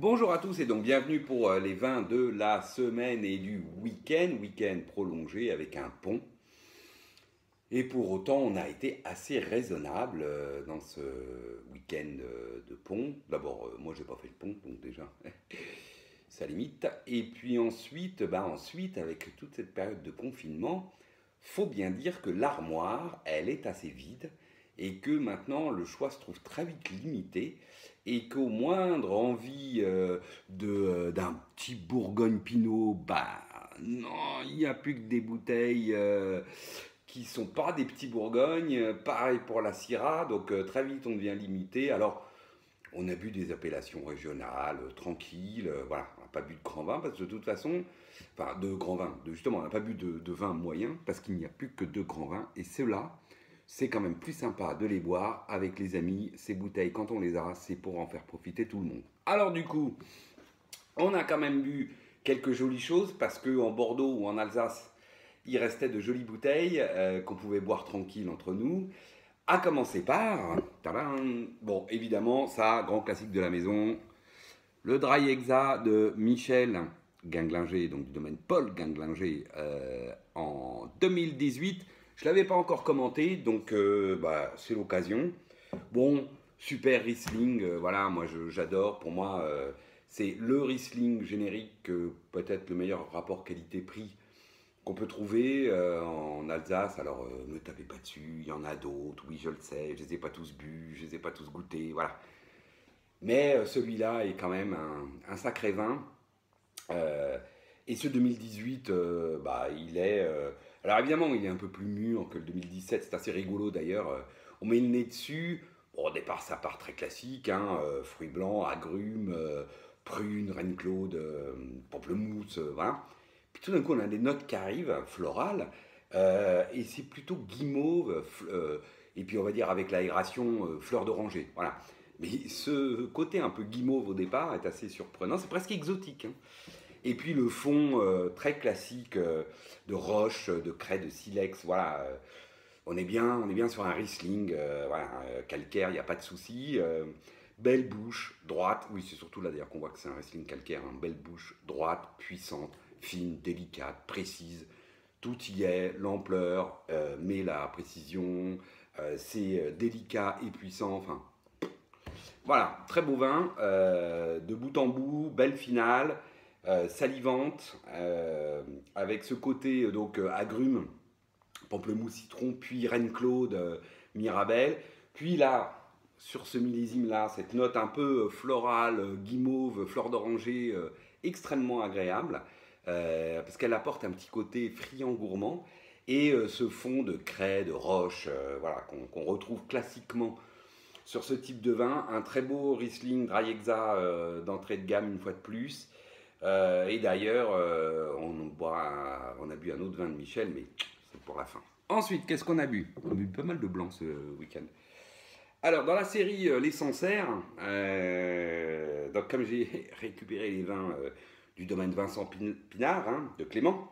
Bonjour à tous et donc bienvenue pour les vins de la semaine et du week-end prolongé avec un pont. Et pour autant, on a été assez raisonnable dans ce week-end de pont. D'abord, moi j'ai pas fait le pont, donc déjà, ça limite. Et puis ensuite, avec toute cette période de confinement, faut bien dire que l'armoire, elle est assez vide et que maintenant le choix se trouve très vite limité et qu'au moindre envie d'un petit Bourgogne Pinot, bah non, il n'y a plus que des bouteilles qui sont pas des petits Bourgognes. Pareil pour la Syrah, donc très vite on devient limité. Alors on a bu des appellations régionales, tranquilles, voilà, on n'a pas bu de grand vin parce que de toute façon, enfin de grand vin, justement, on n'a pas bu de vin moyen parce qu'il n'y a plus que deux grands vins et ceux-là, c'est quand même plus sympa de les boire avec les amis. Ces bouteilles, quand on les a, c'est pour en faire profiter tout le monde. Alors du coup, on a quand même bu quelques jolies choses parce que en Bordeaux ou en Alsace, il restait de jolies bouteilles qu'on pouvait boire tranquille entre nous. À commencer par, tadam, bon évidemment, ça, grand classique de la maison, le Dry Exa de Michel Guinglinger, donc du domaine Paul Guinglinger, en 2018. Je ne l'avais pas encore commenté, donc c'est l'occasion. Bon, super Riesling, voilà, moi j'adore. Pour moi, c'est le Riesling générique, peut-être le meilleur rapport qualité-prix qu'on peut trouver en Alsace. Alors, ne me tapez pas dessus, il y en a d'autres, oui, je le sais, je ne les ai pas tous bu, je ne les ai pas tous goûtés, voilà. Mais celui-là est quand même un sacré vin. Euh, et ce 2018, il est. Alors évidemment, il est un peu plus mûr que le 2017, c'est assez rigolo d'ailleurs. On met le nez dessus. Bon, au départ, ça part très classique, hein, fruits blancs, agrumes, prunes, reine Claude, pamplemousse, voilà. Puis tout d'un coup, on a des notes qui arrivent, florales, et c'est plutôt guimauve, et puis on va dire avec l'aération, fleur d'oranger, voilà. Mais ce côté un peu guimauve au départ est assez surprenant, c'est presque exotique, hein. Et puis le fond très classique de roche, de craie, de silex, voilà. On est bien sur un Riesling, voilà, calcaire, il n'y a pas de souci. Belle bouche, droite, oui c'est surtout là d'ailleurs qu'on voit que c'est un Riesling calcaire, hein. Belle bouche, droite, puissante, fine, délicate, précise. Tout y est, l'ampleur, mais la précision, c'est délicat et puissant, enfin voilà, très beau vin, de bout en bout, belle finale, salivante, avec ce côté agrumes, pamplemousse, citron, puis reine Claude, mirabelle. Puis là, sur ce millésime-là, cette note un peu florale, guimauve, fleur d'oranger, extrêmement agréable, parce qu'elle apporte un petit côté friand gourmand, et ce fond de craie, de roche, voilà, qu'on retrouve classiquement sur ce type de vin. Un très beau Riesling Dry Exa d'entrée de gamme une fois de plus. Et d'ailleurs, on a bu un autre vin de Michel, mais c'est pour la fin. Ensuite, qu'est-ce qu'on a bu? On a bu pas mal de blanc ce week-end. Alors, dans la série Les Sancerres, donc comme j'ai récupéré les vins du domaine Vincent Pinard, hein, de Clément,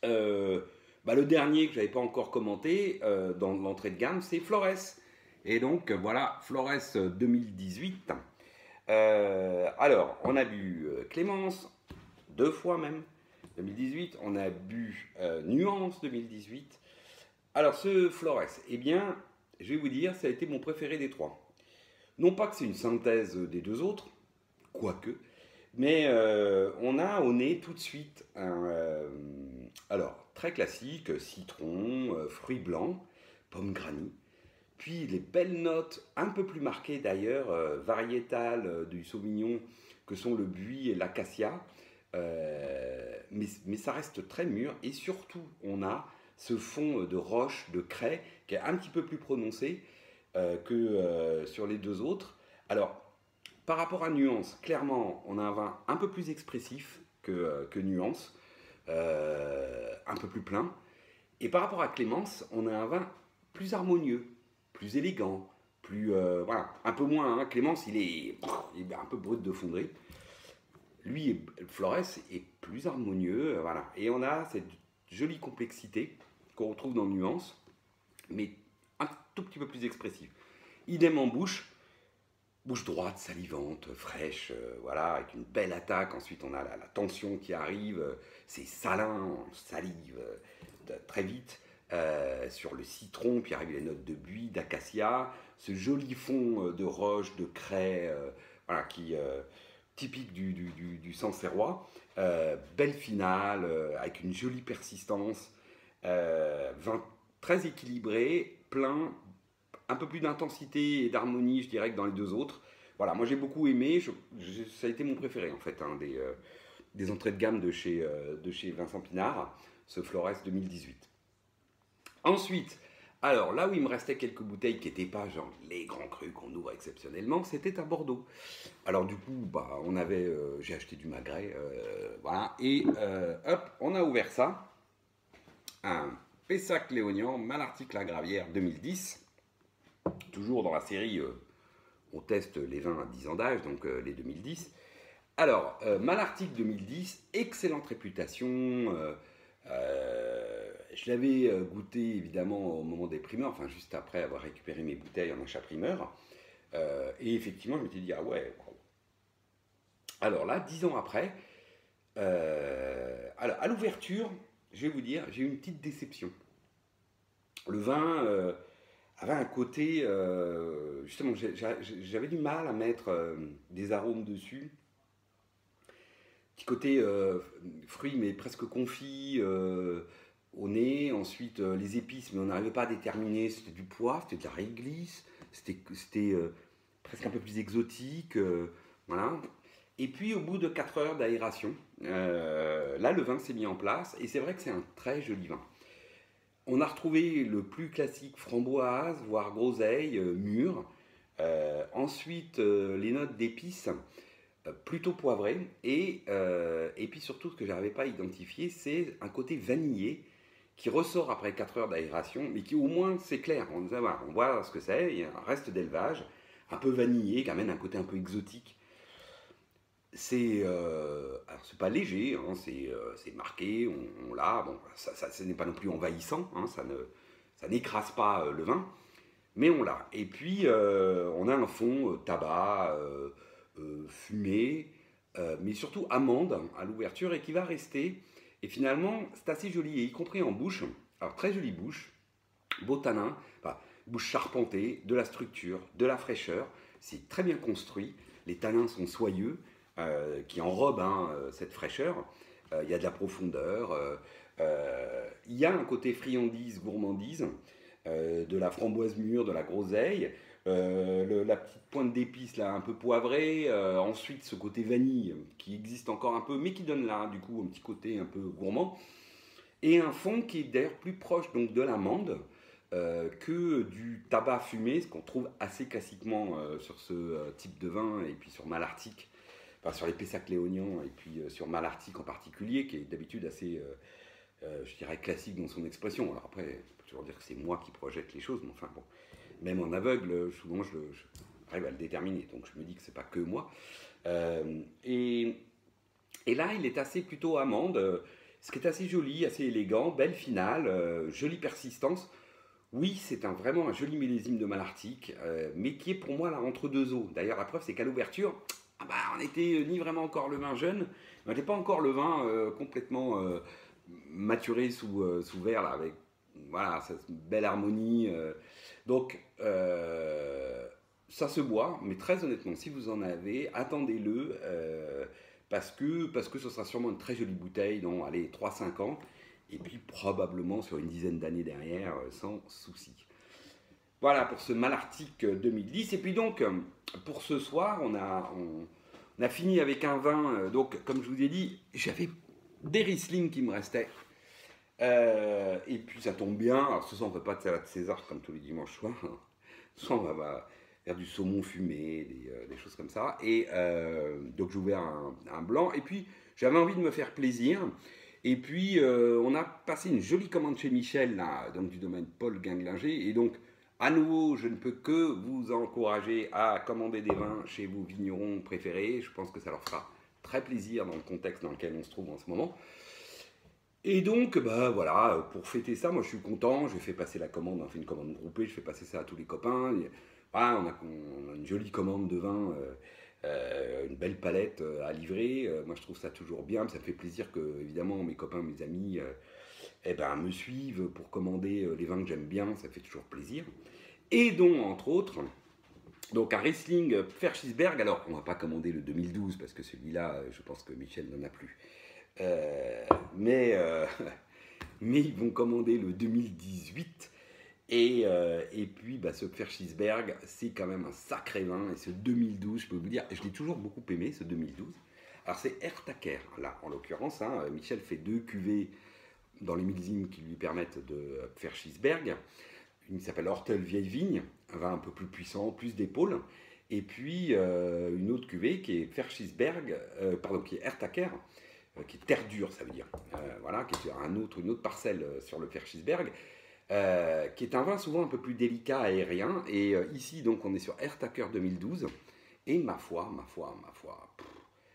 le dernier que je n'avais pas encore commenté dans l'entrée de gamme, c'est Flores. Et donc, voilà, Flores 2018. Alors, on a bu Clémence, deux fois même, 2018. On a bu Nuance 2018. Alors, ce Flores, eh bien, je vais vous dire, ça a été mon préféré des trois. Non pas que c'est une synthèse des deux autres, quoique, mais on a au nez tout de suite alors, très classique, citron, fruits blancs, pomme granny. Puis les belles notes, un peu plus marquées d'ailleurs, variétales du Sauvignon, que sont le buis et l'acacia. Mais ça reste très mûr. Et surtout, on a ce fond de roche, de craie, qui est un petit peu plus prononcé que sur les deux autres. Alors, par rapport à Nuance, clairement, on a un vin un peu plus expressif que Nuance, un peu plus plein. Et par rapport à Clémence, on a un vin plus harmonieux, plus élégant, plus voilà, un peu moins. Hein. Clémence, il est un peu brut de fonderie. Lui, Flores est plus harmonieux, voilà. Et on a cette jolie complexité qu'on retrouve dans Nuance, mais un tout petit peu plus expressive. Idem en bouche. bouche droite, salivante, fraîche, voilà, avec une belle attaque. Ensuite, on a la tension qui arrive, c'est salin, on salive très vite. Sur le citron, puis arrivent les notes de buis, d'acacia, ce joli fond de roche, de craie, voilà, typique du Sancerrois. Belle finale, avec une jolie persistance, vin très équilibré, plein, un peu plus d'intensité et d'harmonie, je dirais, que dans les deux autres. Voilà, moi j'ai beaucoup aimé, ça a été mon préféré en fait, des entrées de gamme de chez Vincent Pinard, ce Flores 2018. Ensuite, alors là où il me restait quelques bouteilles qui n'étaient pas genre les grands crus qu'on ouvre exceptionnellement, c'était à Bordeaux. Alors du coup, bah, j'ai acheté du Magret, voilà, et hop, on a ouvert ça, un Pessac-Léognan Malartic-Lagravière 2010, toujours dans la série, on teste les vins à 10 ans d'âge, donc les 2010. Alors, Malartic 2010, excellente réputation. Je l'avais goûté évidemment au moment des primeurs, enfin juste après avoir récupéré mes bouteilles en achat primeur. Et effectivement, je m'étais dit, ah ouais, wow. Alors là, 10 ans après, alors à l'ouverture, je vais vous dire, j'ai eu une petite déception. Le vin avait un côté, justement, j'avais du mal à mettre des arômes dessus. Petit côté fruits, mais presque confit au nez. Ensuite, les épices, mais on n'arrivait pas à déterminer. C'était du poivre, c'était de la réglisse, c'était presque un peu plus exotique. Voilà. Et puis, au bout de 4 heures d'aération, là, le vin s'est mis en place. Et c'est vrai que c'est un très joli vin. On a retrouvé le plus classique framboise, voire groseille, mûre. Ensuite, les notes d'épices plutôt poivrées. Et puis surtout, ce que je n'arrivais pas identifié, c'est un côté vanillé qui ressort après 4 heures d'aération, mais qui au moins, c'est clair. On voit ce que c'est, il y a un reste d'élevage, un peu vanillé, qui amène un côté un peu exotique. Alors c'est pas léger, hein, c'est marqué, on l'a, bon, ce n'est pas non plus envahissant, hein, ça n'écrase pas le vin, mais on l'a. Et puis on a un fond tabac, fumé, mais surtout amande à l'ouverture et qui va rester. Et finalement, c'est assez joli, et y compris en bouche. Alors très jolie bouche, beau tanin, enfin, bouche charpentée, de la structure, de la fraîcheur, c'est très bien construit, les tanins sont soyeux, qui enrobe cette fraîcheur. Il y a de la profondeur. Il y a un côté friandise, gourmandise, de la framboise mûre, de la groseille. La petite pointe d'épices là, un peu poivrée. Ensuite, ce côté vanille qui existe encore un peu, mais qui donne là, du coup, un petit côté un peu gourmand. Et un fond qui est d'ailleurs plus proche donc, de l'amande. Que du tabac fumé, ce qu'on trouve assez classiquement sur ce type de vin et puis sur Malartic. Enfin, sur les Pessac-Léognan et puis sur Malartic en particulier, qui est d'habitude assez, je dirais, classique dans son expression. Alors après, on peut toujours dire que c'est moi qui projette les choses, mais enfin bon, même en aveugle, souvent je arrive à le déterminer, donc je me dis que c'est pas que moi. Et là, il est assez plutôt amande, ce qui est assez joli, assez élégant, belle finale, jolie persistance. Oui, c'est vraiment un joli millésime de Malartic, mais qui est pour moi là entre deux eaux. D'ailleurs, la preuve, c'est qu'à l'ouverture, ah bah, on n'était ni vraiment encore le vin jeune, on n'était pas encore le vin complètement maturé sous verre, là, avec voilà, cette belle harmonie. Donc, ça se boit, mais très honnêtement, si vous en avez, attendez-le, parce que ce sera sûrement une très jolie bouteille dans, allez, 3-5 ans, et puis probablement sur une dizaine d'années derrière, sans souci. Voilà pour ce Malartic 2010. Et puis donc, pour ce soir, on a fini avec un vin. Donc, comme je vous ai dit, j'avais des Riesling qui me restaient. Et puis, ça tombe bien. Alors, ce soir, on ne fait pas de salade César comme tous les dimanches soirs. Ce soir, on va faire du saumon fumé, des choses comme ça. Et donc, j'ai ouvert un blanc. Et puis, j'avais envie de me faire plaisir. Et puis, on a passé une jolie commande chez Michel, là, donc du domaine Paul Guinglinger. Et donc, à nouveau, je ne peux que vous encourager à commander des vins chez vos vignerons préférés. Je pense que ça leur fera très plaisir dans le contexte dans lequel on se trouve en ce moment. Et donc, bah voilà, pour fêter ça, moi je suis content. J'ai fait passer la commande, on a fait une commande groupée, je fais passer ça à tous les copains. Voilà, on a une jolie commande de vin, une belle palette à livrer. Moi, je trouve ça toujours bien. Ça me fait plaisir que, évidemment, mes copains, mes amis, eh ben, me suivent pour commander les vins que j'aime bien. Ça fait toujours plaisir. Et dont, entre autres, donc un Riesling Verschisberg. Alors, on va pas commander le 2012 parce que celui-là, je pense que Michel n'en a plus. Euh, mais, euh, mais ils vont commander le 2018. Et puis, bah, ce Verschisberg, c'est quand même un sacré vin. Et ce 2012, je peux vous dire, je l'ai toujours beaucoup aimé, ce 2012. Alors, c'est Ertaker, là, en l'occurrence. Hein, Michel fait 2 cuvées dans les millésimes qui lui permettent de Verschisberg. Une qui s'appelle Hortel Vieille Vigne, un vin un peu plus puissant, plus d'épaule. Et puis, une autre cuvée qui est Verschisberg, pardon, qui est Ertaker, qui est terre dure, ça veut dire. Voilà, qui est sur une autre parcelle sur le Verschisberg. Qui est un vin souvent un peu plus délicat, aérien. Et ici, donc, on est sur Ertaker 2012. Et ma foi,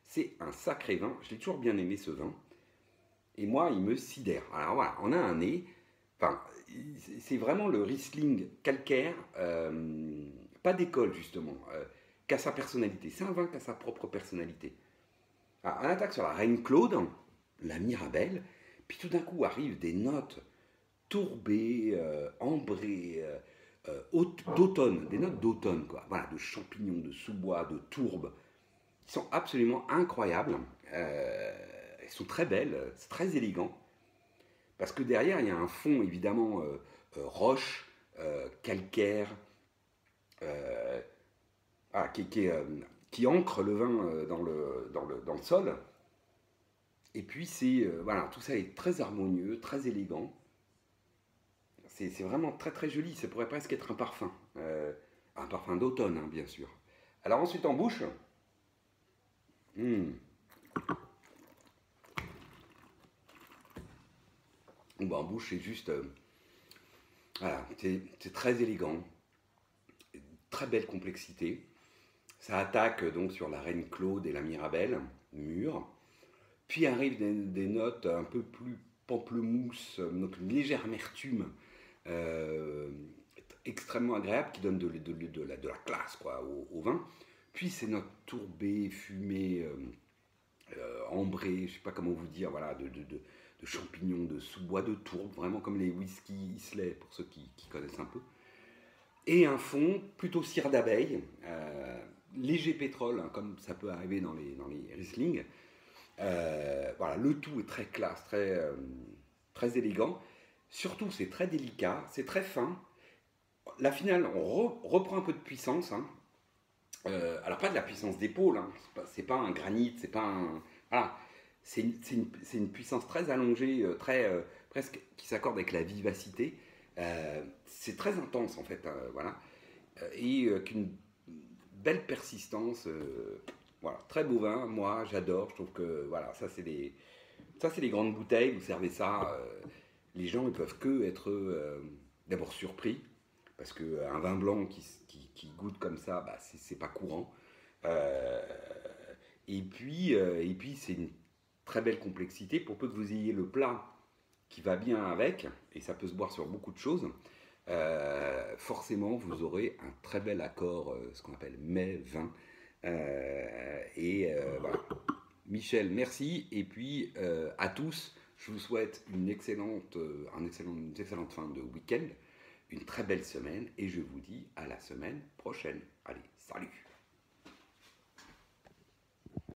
c'est un sacré vin. Je l'ai toujours bien aimé, ce vin. Et moi, il me sidère. Alors voilà, on a un nez. Enfin, c'est vraiment le Riesling calcaire, pas d'école, justement, qui a sa personnalité. C'est un vin qui a sa propre personnalité. Alors, on attaque sur la Reine Claude, la Mirabelle, puis tout d'un coup arrivent des notes tourbé, ambré, d'automne, des notes d'automne, quoi. Voilà, de champignons, de sous-bois, de tourbe, qui sont absolument incroyables. Elles sont très belles, c'est très élégant, parce que derrière, il y a un fond, évidemment, roche, calcaire, euh, ah, qui ancre le vin dans le sol. Et puis, voilà, tout ça est très harmonieux, très élégant. C'est vraiment très très joli, ça pourrait presque être un parfum d'automne, hein, bien sûr. Alors ensuite en bouche, hmm, bon, en bouche c'est juste, voilà, c'est très élégant, très belle complexité. Ça attaque donc sur la Reine Claude et la Mirabelle, mûre. Puis arrivent des notes un peu plus pamplemousse, donc une légère amertume, euh, extrêmement agréable qui donne de la classe quoi, au vin. Puis ces notes tourbées, fumées, ambrées, je ne sais pas comment vous dire, voilà, de champignons, de sous-bois, de tourbe, vraiment comme les whisky Islay pour ceux qui connaissent un peu. Et un fond plutôt cire d'abeille, léger pétrole, hein, comme ça peut arriver dans les Riesling. Voilà, le tout est très classe, très élégant. Surtout, c'est très délicat, c'est très fin. La finale, on reprend un peu de puissance. Hein. Alors, pas de la puissance d'épaule, hein. C'est pas un granit, c'est pas un. Voilà. C'est une puissance très allongée, presque qui s'accorde avec la vivacité. C'est très intense, en fait. Voilà. Qu'une belle persistance. Voilà, très beau vin, moi j'adore, je trouve que voilà, ça c'est les grandes bouteilles, vous servez ça, les gens ne peuvent que être d'abord surpris, parce qu'un vin blanc qui goûte comme ça, bah, c'est pas courant. Euh, et puis c'est une très belle complexité, pour peu que vous ayez le plat qui va bien avec, et ça peut se boire sur beaucoup de choses, forcément vous aurez un très bel accord, ce qu'on appelle mets-vin. Voilà. Michel, merci. Et puis à tous, je vous souhaite une excellente fin de week-end, une très belle semaine, et je vous dis à la semaine prochaine. Allez, salut!